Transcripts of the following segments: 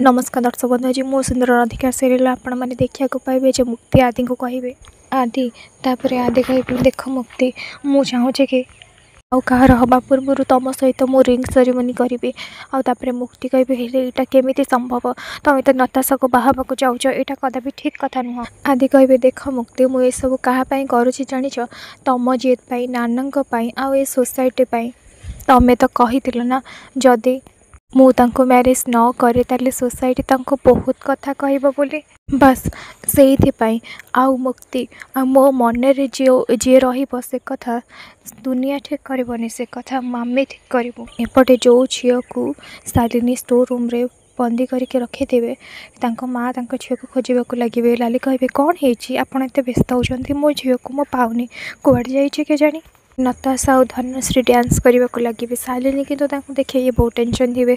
नमस्कार दर्शक बंधु, आज मो सुंदर अधिकार सीरियल आपण मैंने देखा पाइबे जे मुक्ति आदि को कहे आदि तापर आदि कह देख मुक्ति मु चाहूचे कि आउ कहार हवा पूर्व तुम सहित मु रिंग सेरेमनी करी आउे मुक्ति कहे यहाँ केमी संभव तुम तो नताशा को बाहर जाऊच यहाँ कदापि ठीक कथा नुह। आदि कहे देख मुक्ति मुझे सब क्या करुँच जाच तुम जीत नाना आउ ए सोसाइटी तमें तो कही ना जदि मु तांको मैरिज न करे ताले सोसाइटी तांको बहुत कथा कहब बोली बस से आउ मुक्ति मो मन रे जी रही से कथा दुनिया ठीक करबनी से कथा मामे ठीक करूँ। एपटे जो झील को शालिनी स्टोर रूम रे बंदी करके रखिथे माँ झील को खोजा लगे लाली कहे कौन है आपड़ एत व्यस्त होती मो झील को मो पाऊनी कुआड़े जाइए के जानी। नताशा और धनश्री डांस करने को लगे शालिनी किंतु देखे ये बहुत टेंशन थे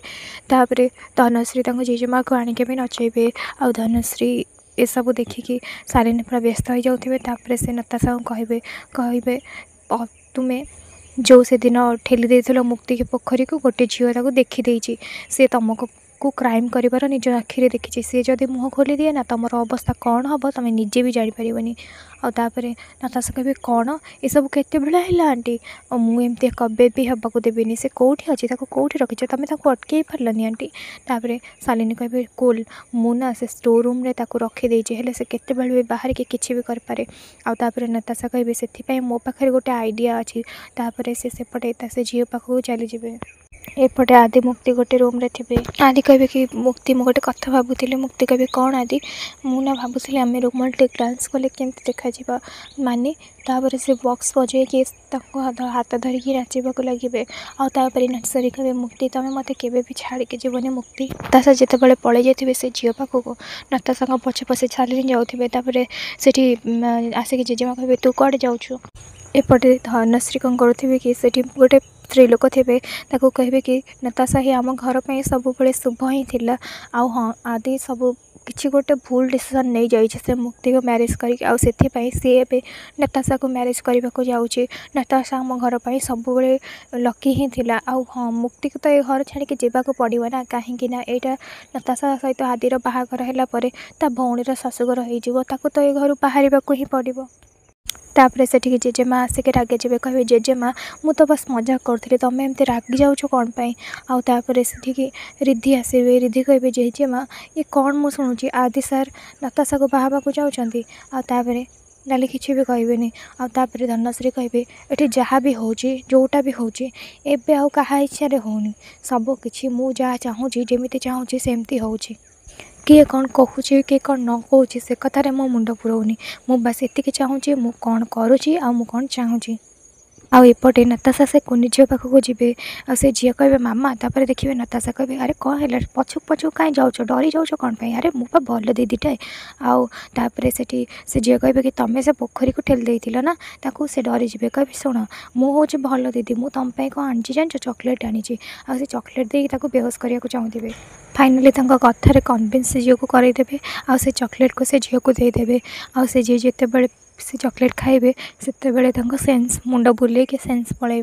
तापर धनश्री जेजेमा को आणिके भी नचेबे आ धनश्री ये सब देखिकी शालिनी पूरा व्यस्त हो जाते से नताशा को कहे तुम्हें जो से दिन ठेली देथिलो मुक्ति के पोखरी को गोटे झील देखी सी तुमको को क्राइम कर निज आखिरी देखी सी जदि मुँह खोली दिए ना तुम अवस्था कौन हम तुम निजे भी जापर आउे नताशा कहे कौन ये सब केते बेला है आंटी मुझे कबे भी हवा देवी से कौटी अच्छी कौटी रखीच तुम अटकई पार्लानी आंटी। तापर शालिनी कहे कूल मुना से स्टोर रूम रे रखीदे से केते बेले भी बाहर के किसी भी करे आउे नताशा कहे से मो पाखे गोटे आइडिया अच्छी तापर से सेपटे से झील पाखक चली जाए एपटे आदि मुक्ति गोटे रूम रे थे आदि कहे कि मुक्ति मु गोटे कथा भावुली मुक्ति कहे कौन आदि मुना भावुली आम रोमांटिक डांस कले केमती देखा माने तापर से बॉक्स बजे कि हाथ धरिकी नाचवाक लगे आउे नर्सरी कहे मुक्ति तुम मत के भी छाड़ी जीवन मुक्ति नताशा जिते पड़े जाते से झील पाखक नताशा पछे पछे छाली जाऊे से आसिक जेजेमा कहे तू कड़े जाऊँ एपटे धनश्री कौन करुवे कि गोटे स्त्री लोक थे कहे कि नताशा ही आम घर पर सब शुभ ही थिला आउ हाँ आदि सब किसी गोटे भूल डिसीजन नहीं जाइए मुक्ति को मैरिज कर सी नताशा को मैरिज करने को जाऊँगी नताशा आम घर पर सब लकी ही थिला आउ हाँ मुक्ति को तो ये घर छाड़ी जावाक पड़ो ना कहीं यहाँ नताशा सहित आदिर बाहाघर है ता भौणीर शाशुघर हो तो ये घर बाहर ही पड़ो। तापर से जेजेमा आसिक रागे जब कहे जेजेमा मु तो बस मजाक करी तुम एमती रागि जाऊँ कौन पाई आउे से रिद्धि आसवे रिद्धि कहे जेजेमा ये कौन मु शुणुची आदि सार नताशा को बाहर जाऊँगी आउे लाली किसी भी कहबेनि आउे धनश्री कहे ये जहाँ भी हो जोटा भी होचे एबे आउ कहा इच्छा होनी सब किसी मु जहाँ चाहूँगी जमी चाहूँगी सेमती होची किए कौन कहूँ किए कौन न कहूँ से कथार मो मुंड पुराऊनी मु बस एति चाहूँगी मु कौन करुँची आ मु कौन चाहूँगी। आउे नताशा से कुनी झील पाखक जी से झील कहे मामा तापर देखिए नताशा कहे अरे कौन है पछुक पछुक कहीं जाऊँ डरी जाऊँ कौन पाई अरे मुझे भल दीदीटाए आउे से झील कहे कि तुम से पोखरी को ठेली देथिल ना ताकू से डरी जी कहे शुण मुझे भल दीदी मु तुम कौन आनी जान चॉकलेट आनी से चॉकलेट देकी बेहोश करने को चाहूथे फाइनाली कथार कन्विन्स झील को करदेवे आ से चॉकलेट को से झील को देदेवे आ से झी जिते से चॉकलेट खाइबे से सेंस मुंड बुले कि सेंस पड़े।